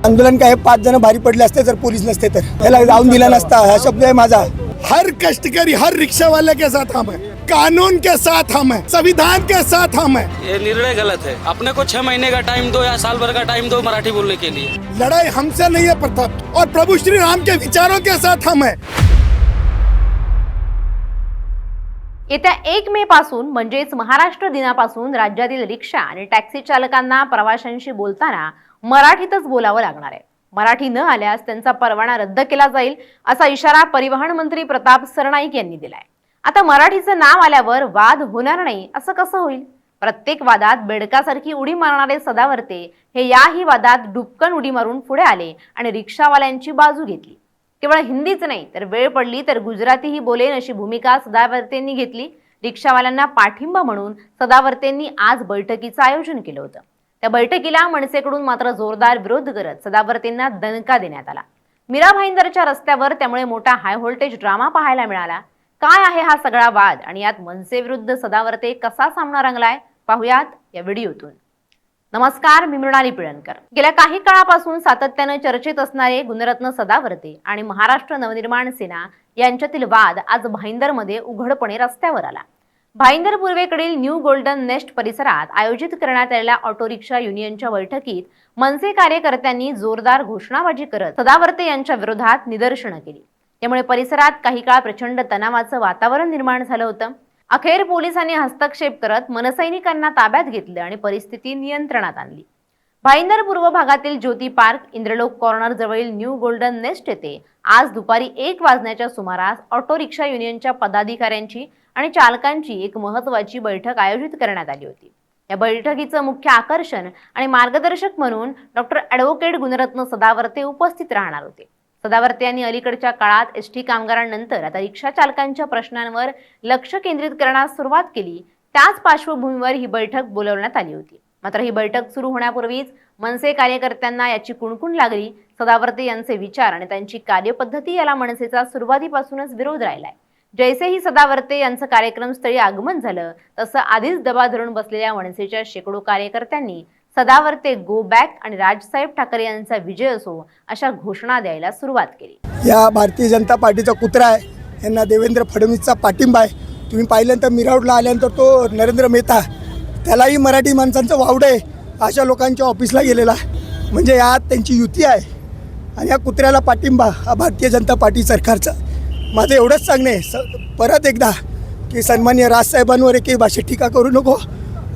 आंदोलन काय 5 जण भारी पडले असते जर पोलीस नसते तर त्याला जाऊन दिला नसता हा शब्द आहे माझा। हर कष्टकरी हर रिक्शा वाले के साथ हम हैं, कानून के साथ हम हैं, संविधान के साथ हम हैं। ये निर्णय गलत है। अपने को 6 महीने का टाइम दो या साल भर का टाइम दो मराठी बोलने के लिए। लड़ाई हमसे नहीं है प्रताप, और प्रभु श्री राम के विचारों के साथ हम हैं। येत्या 1 मे पासून म्हणजेच महाराष्ट्र दिनापासून राज्यातील रिक्षा आणि टॅक्सी चालकांना प्रवाशांशी बोलताना मराठीतच बोलावं लागणार आहे। मराठी न आल्यास त्यांचा परवाना रद्द केला जाईल असा इशारा परिवहन मंत्री प्रताप सरनाईक यांनी दिलाय। आता मराठीचं नाव आल्यावर वाद होणार नाही असं कसं होईल? प्रत्येक वादात बेडकासारखी उडी मारणारे सदावर्ते हे याही वादात डुबकन उडी मारून पुढे आले आणि रिक्षावाल्यांची बाजू घेतली। केवळ हिंदीच नाही तर वेळ पडली तर गुजरातीही बोलेन अशी भूमिका सदावर्तेंनी घेतली। रिक्षावाल्यांना पाठिंबा म्हणून सदावर्तेंनी आज बैठकीचं आयोजन केलं होतं। त्या बैठकीला मनसेकडून मात्र जोरदार विरोध करत सदावर्तेंना दणका देण्यात आला। मीरा भाईंदरच्या रस्त्यावर त्यामुळे मोठा हाय व्होल्टेज ड्रामा पाहायला मिळाला। काय आहे हा सगळा वाद आणि यात मनसे विरुद्ध सदावर्ते कसा सामना रंगलाय पाहुयात या व्हिडिओतून। नमस्कार, मी मृणाली पिळणकर। गेल्या काही काळापासून सातत्याने चर्चेत असणारे गुणरत्न सदावर्ते आणि महाराष्ट्र नवनिर्माण सेना यांच्यातील वाद आज भाईंदरमध्ये उघडपणे रस्त्यावर आला। भाईंदर पूर्वेकडील न्यू गोल्डन नेस्ट परिसरात आयोजित करण्यात आलेल्या ऑटो रिक्षा युनियनच्या बैठकीत मनसे कार्यकर्त्यांनी जोरदार घोषणाबाजी करत सदावर्ते यांच्या विरोधात निदर्शनं केली। त्यामुळे परिसरात काही काळ प्रचंड तणावाचं वातावरण निर्माण झालं होतं। अखेर पोलिसांनी हस्तक्षेप करत मनसैनिकांना ताब्यात घेतलं आणि परिस्थिती नियंत्रणात आणली। भाईंदर पूर्व भागातील ज्योती पार्क इंद्रलोक कॉर्नर जवळील न्यू गोल्डन नेस्ट येथे आज दुपारी 1 वाजण्याच्या सुमारास ऑटो रिक्षा युनियनच्या पदाधिकाऱ्यांची आणि चालकांची एक महत्त्वाची बैठक आयोजित करण्यात आली होती। या बैठकीचं मुख्य आकर्षण आणि मार्गदर्शक म्हणून डॉक्टर ॲडव्होकेट गुणरत्न सदावर्ते उपस्थित राहणार होते। सदावर्ते यांनी अलीकडच्या काळात एसटी कामगारांनंतर आता रिक्षा चालकांच्या प्रश्नांवर लक्ष केंद्रित करण्यास सुरुवात केली। त्याच पार्श्वभूमीवर ही बैठक बोलावण्यात आली होती। मात्र ही बैठक सुरू होण्यापूर्वीच मनसे कार्यकर्त्यांना याची कुणकुण लागली। सदावर्ते यांचे विचार आणि त्यांची कार्यपद्धती याला मनसेचा सुरुवातीपासूनच विरोध राहिलाय। जैसेही सदावर्ते यांचं कार्यक्रमस्थळी आगमन झालं तसं आधीच दबा धरून बसलेल्या मनसेच्या शेकडो कार्यकर्त्यांनी सदावर्ते गो बॅक आणि राजसाहेब ठाकरे यांचा विजय असो अशा घोषणा द्यायला सुरुवात केली। या भारतीय जनता पार्टीचा कुत्रा आहे, यांना देवेंद्र फडणवीसचा पाठिंबा आहे। तुम्ही पाहिल्यानंतर मिरावडला आल्यानंतर तो नरेंद्र मेहता त्यालाही मराठी माणसांचं वावडं आहे अशा लोकांच्या ऑफिसला गेलेला, म्हणजे यात त्यांची युती आहे आणि या कुत्र्याला पाठिंबा हा भारतीय जनता पार्टी सरकारचा। माझं एवढंच सांगणं आहे परत एकदा की सन्माननीय राजसाहेबांवर एकही भाषेत टीका करू नको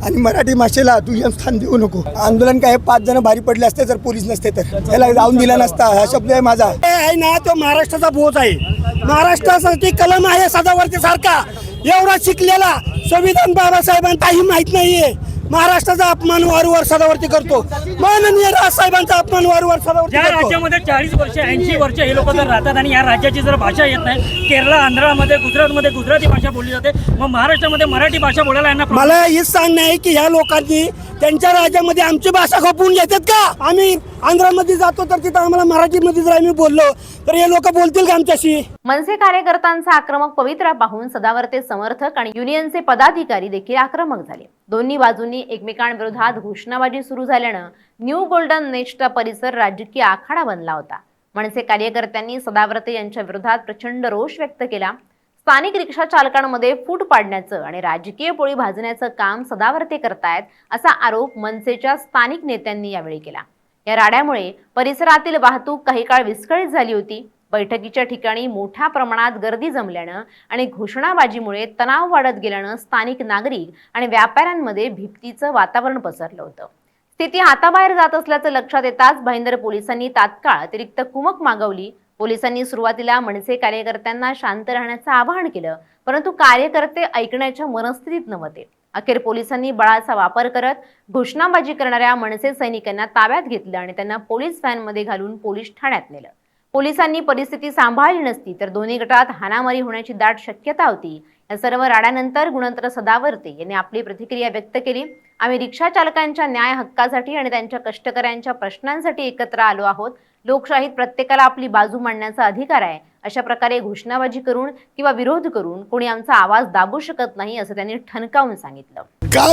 आणि मराठी भाषेला दुय्यम स्थान देऊ नको। आंदोलन काय 5 जण भारी पडले असते जर पोलीस नसते तर त्याला जाऊन दिला नसता हा शब्द आहे माझा। आहे ना, तो महाराष्ट्राचा बोध आहे, महाराष्ट्रासाठी कलम आहे सदावर्ते सारखा एवढा शिकलेला। संविधान बाबासाहेबांचाही माहित नाहीये, महाराष्ट्राचा अपमान वारंवार सदावर्ते करतो। माननीय राजसाहेबांचा अपमान वारंवार सदावर्ते करतो। ज्या राज्यामध्ये 40 वर्ष 80 वर्ष हे लोक जर राहतात आणि या राज्याची जर भाषा येत नाही, केरळ आंध्रामध्ये गुजरातमध्ये गुजराती भाषा बोलली जाते, मग महाराष्ट्रामध्ये मराठी भाषा बोलायला यांना मला हेच सांगणं आहे की ह्या लोकांनी त्यांच्या राज्यामध्ये आमची भाषा खपवून घेतात का? आम्ही आंध्रामध्ये जातो तर तिथं आम्हाला मराठीमध्ये जर आम्ही बोललो तर हे लोक बोलतील का आमच्याशी? मनसे कार्यकर्त्यांचा आक्रमक पवित्रा पाहून सदावर्ते समर्थक आणि युनियनचे पदाधिकारी देखील आक्रमक झाले। दोन्ही बाजूंनी एकमेकांविरोधात घोषणाबाजी सुरू झाल्यानं न्यू गोल्डन नेस्टचा परिसर राजकीय आखाडा बनला होता। मनसे कार्यकर्त्यांनी सदावर्ते यांच्या विरोधात प्रचंड रोष व्यक्त केला। स्थानिक रिक्षा चालकांमध्ये फूट पाडण्याचं आणि राजकीय पोळी भाजण्याचं काम सदावर्ते करतायत असा आरोप मनसेच्या स्थानिक नेत्यांनी यावेळी केला। या राड्यामुळे परिसरातील वाहतूक काही काळ विस्कळीत झाली होती। बैठकीच्या ठिकाणी मोठ्या प्रमाणात गर्दी जमल्यानं आणि घोषणाबाजीमुळे तणाव वाढत गेल्यानं स्थानिक नागरिक आणि व्यापाऱ्यांमध्ये भीतीचं वातावरण पसरलं होतं। स्थिती हाताबाहेर जात असल्याचं लक्षात येताच भाईंदर पोलिसांनी तात्काळ अतिरिक्त कुमक मागवली। पोलिसांनी सुरुवातीला मनसे कार्यकर्त्यांना शांत राहण्याचं आवाहन केलं, परंतु कार्यकर्ते ऐकण्याच्या मनस्थितीत नव्हते। अखेर पोलिसांनी बळाचा वापर करत घोषणाबाजी करणाऱ्या मनसे सैनिकांना ताब्यात घेतलं आणि त्यांना पोलीस व्हॅनमध्ये घालून पोलीस ठाण्यात नेलं। पोलिसांनी परिस्थिती सांभाळली नसती तर दोन्ही गटात हाणामारी होण्याची दाट शक्यता होती। या सर्व राड्यानंतर गुणरत्न सदावर्ते यांनी आपली प्रतिक्रिया व्यक्त केली। आम्ही रिक्षा चालकांच्या न्याय हक्कासाठी आणि त्यांच्या कष्टकऱ्यांच्या प्रश्नांसाठी एकत्र आलो आहोत। लोकशाहीत प्रत्येकाला आपली बाजू मांडण्याचा अधिकार आहे। अशा प्रकारे घोषणाबाजी करून किंवा विरोध करून कोणी आमचा आवाज दाबू शकत नाही असं त्यांनी ठणकावून सांगितलं। का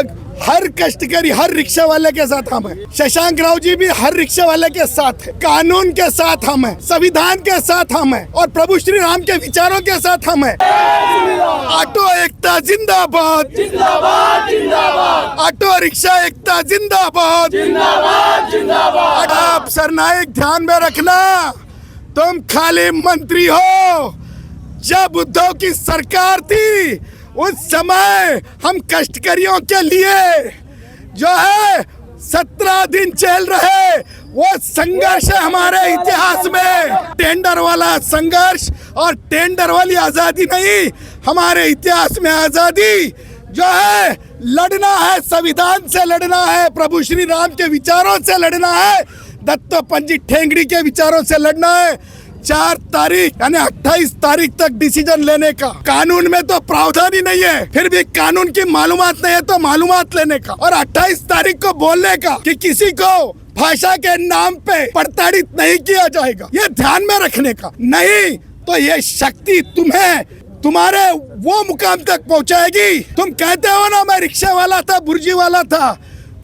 हर कष्टकारी, हर रिक्शा वाले के साथ हम हैं। शशांक राव जी भी हर रिक्शा वाले के साथ है, कानून के साथ हम हैं, संविधान के साथ हम हैं और प्रभु श्री राम के विचारों के साथ हम हैं। ऑटो एकता जिंदाबाद, जिंदाबाद, जिंदाबाद। ऑटो रिक्शा एकता जिंदाबाद, जिंदाबाद, जिंदाबाद। आप सरनायक ध्यान में रखना, तुम खाली मंत्री हो। जब उद्धव की सरकार थी उस समय हम कष्टकरियों के लिए जो है 17 दिन चल रहे, वो संघर्ष है हमारे इतिहास में। टेंडर वाला संघर्ष और टेंडर वाली आजादी नहीं, हमारे इतिहास में आजादी जो है लड़ना है, संविधान से लड़ना है, प्रभु श्री राम के विचारों से लड़ना है, दत्तोपंत ठेंगड़ी के विचारों से लड़ना है। 4 तारीख यानी 28 तारीख तक डिसीजन लेने का कानून में तो प्रावधान ही नहीं है, फिर भी कानून की मालूमात नहीं है तो मालूमात लेने का, और 28 तारीख को बोलने का कि किसी को भाषा के नाम पे प्रताड़ित नहीं किया जाएगा, ये ध्यान में रखने का। नहीं तो ये शक्ति तुम्हें तुम्हारे वो मुकाम तक पहुंचाएगी। तुम कहते हो ना मैं रिक्शा वाला था, बुर्जी वाला था,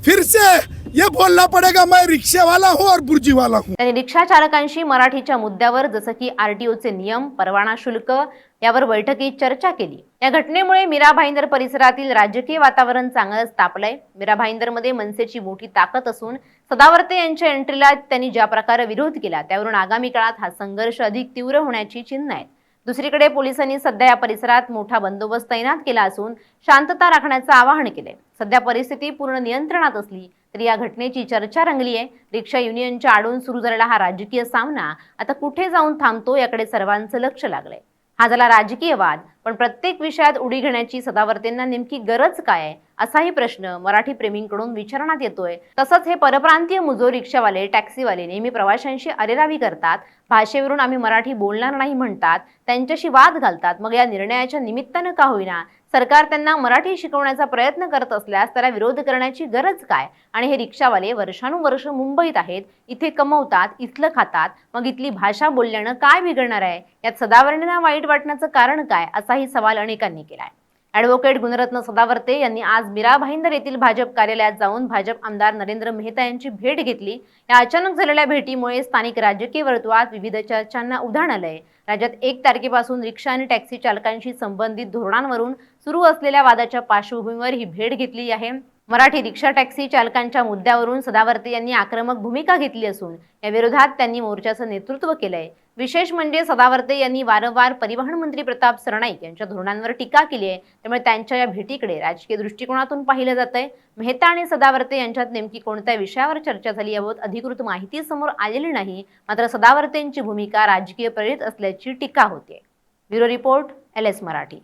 फिर से ये बोलना पड़ेगा मैं रिक्शा वाला हूँ और बुर्जी वाला हूँ। त्यांनी रिक्षा चालकांशी मराठीच्या मुद्द्यावर जसं की आरटीओचे नियम, परवाना शुल्क यावर बैठकीत चर्चा केली। या घटनेमुळे मीरा भाईंदर परिसरातील राजकीय वातावरण चांगलंच तापलंय। मीरा भाईंदरमध्ये मनसेची मोठी ताकद असून सदावर्ते यांच्या एंट्रीला त्यांनी ज्या प्रकारे विरोध केला त्यावरून आगामी काळात हा संघर्ष अधिक तीव्र होण्याची चिन्ह आहेत। दुसरीकडे पोलिसांनी सध्या या परिसरात मोठा बंदोबस्त तैनात केला असून शांतता राखण्याचं आवाहन केले। सध्या परिस्थिती पूर्ण नियंत्रणात असली तरी या घटनेची चर्चा रंगली आहे। रिक्षा युनियनच्या आडून सुरू झालेला हा राजकीय सामना आता कुठे जाऊन थांबतो याकडे सर्वांचं लक्ष लागलंय। हा झाला राजकीय वाद, पण प्रत्येक विषयात उडी घेण्याची सदावर्तेंना नेमकी गरज काय आहे असाही प्रश्न मराठी प्रेमींकडून विचारण्यात येतोय। तसंच हे परप्रांतीय मुजोर रिक्षावाले, टॅक्सीवाले नेहमी प्रवाशांशी अरेरावी करतात, भाषेवरून आम्ही मराठी बोलणार नाही म्हणतात, त्यांच्याशी वाद घालतात। मग या निर्णयाच्या निमित्तानं का होईना सरकार त्यांना मराठी शिकवण्याचा प्रयत्न करत असल्यास त्याला विरोध करण्याची गरज काय? आणि हे रिक्षावाले वर्षानुवर्ष मुंबईत आहेत, इथे कमवतात, इथलं खातात, मग इथली भाषा बोलल्यानं काय बिघडणार आहे? यात सदावर्तेंना वाईट वाटण्याचं कारण काय असाही सवाल अनेकांनी केलाय। ॲडव्होकेट गुणरत्न सदावर्ते यांनी आज मीरा भाईंदर येथील भाजप कार्यालयात जाऊन भाजप आमदार नरेंद्र मेहता यांची भेट घेतली। या अचानक झालेल्या भेटीमुळे स्थानिक राजकीय वर्तुळात विविध चर्चांना उधाण आलंय। राज्यात 1 तारखेपासून रिक्षा आणि टॅक्सी चालकांशी संबंधित धोरणांवरून सुरू असलेल्या वादाच्या पार्श्वभूमीवर ही भेट घेतली आहे। मराठी रिक्षा टॅक्सी चालकांच्या मुद्द्यावरून सदावर्ते यांनी आक्रमक भूमिका घेतली असून या विरोधात त्यांनी मोर्चाचं नेतृत्व केलंय। विशेष म्हणजे सदावर्ते यांनी वारंवार परिवहन मंत्री प्रताप सरनाईक यांच्या धोरणांवर टीका केली आहे, त्यामुळे त्यांच्या या भेटीकडे राजकीय दृष्टिकोनातून पाहिलं जातंय। मेहता आणि सदावर्ते यांच्यात नेमकी कोणत्या विषयावर चर्चा झाली याबाबत अधिकृत माहिती समोर आलेली नाही, मात्र सदावर्तेंची भूमिका राजकीय प्रेरित असल्याची टीका होते। Bureau report, LS Marathi.